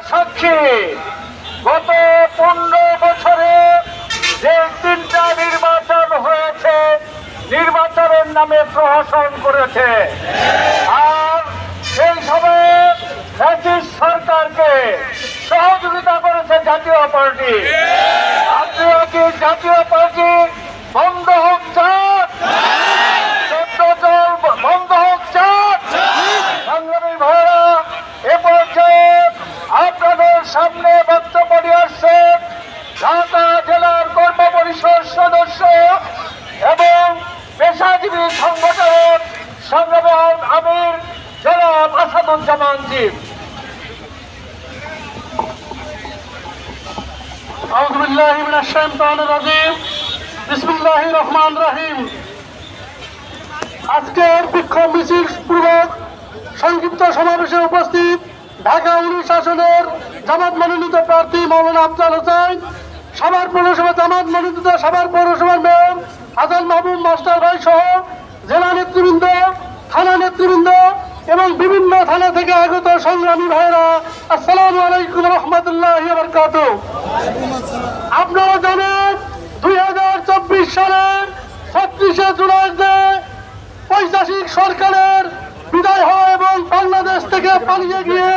সাক্ষী। গত 15 বছরে যে 3টা নির্বাচন হয়েছে, নির্বাচনের নামে প্রহসন করেছে। আর সেই সময়ে ফ্যাসিস্ট সরকারকে সহযোগিতা করেছে জাতীয় পার্টি। আপনিও কি জাতীয় পার্টি বন্ধ হোক চান? চল বন্ধ হোক চান? সংগ্রামী ভাইরা, এ পর্যায়ে আপনাদের সামনে বক্তব্য নিয়ে আসছেন ঢাকা জেলার কর্ম পরিষদ সদস্য এবং পেশাজীবী সংগঠন সংগ্রামী আমির জনাব আসাদুজ্জামান জিম। আউযু বিল্লাহি মিনাশ শাইতানির রাজিম। বিসমিল্লাহির রহমানির রহিম। আজকের বিক্ষোভ মিছিল পূর্বক সংক্ষিপ্ত সমাবেশে উপস্থিত ঢাকা 19 আসনের জামাত মনোনীত প্রার্থী মাওলানা আফজাল হোসেন, সাভার পৌরসভা জামাত মনোনীত সাভার পৌরসভার মেয়র হাসান মাহবুব মাস্টার ভাই সহ জেলা নেতৃবৃন্দ, থানা নেতৃবৃন্দ এবং বিভিন্ন থানা থেকে আগত সংগ্রামী ভাইরা, আসসালামু আলাইকুম রহমতুল্লাহি ওয়া বারাকাতুহু। আপনারা জানেন 2024 সালের 36শে জুলাই যে পৈশাচিক সরকারের বিদায় হয় এবং বাংলাদেশ থেকে পালিয়ে গিয়ে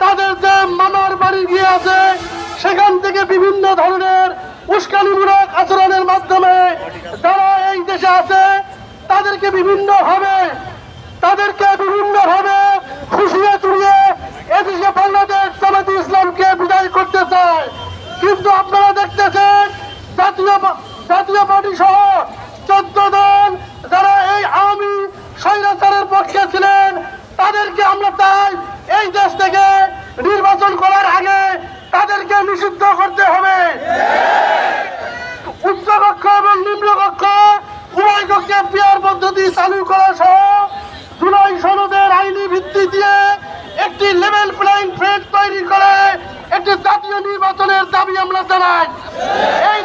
তাদের যে মামার বাড়ি গিয়ে আছে, সেখান থেকে বিভিন্ন ধরনের উস্কানিমূলক আচরণের মাধ্যমে যারা এই দেশে আছে তাদেরকে বিভিন্নভাবে খুশিয়ে তুলিয়ে এদেশে বাংলাদেশ জামাতে ইসলামকে বিদায় করতে চায়। কিন্তু আপনারা দেখতেছেন জাতীয় পার্টি সহ 14 দল যারা এই আওয়ামী স্বৈরাচারের পক্ষে ছিলেন, তাদেরকে আমরা চাই এই দেশ থেকে নির্বাচন করার আগে তাদেরকে নিষিদ্ধ করতে হবে। উচ্চ কক্ষ এবং নিম্ন কক্ষ উভয় কক্ষে পিয়ার পদ্ধতি চালু করা সহ জুলাই সনদের আইনি ভিত্তি দিয়ে একটি লেভেল প্লেইং ফিল্ড তৈরি করে একটি জাতীয় নির্বাচনের দাবি আমরা জানাই। এই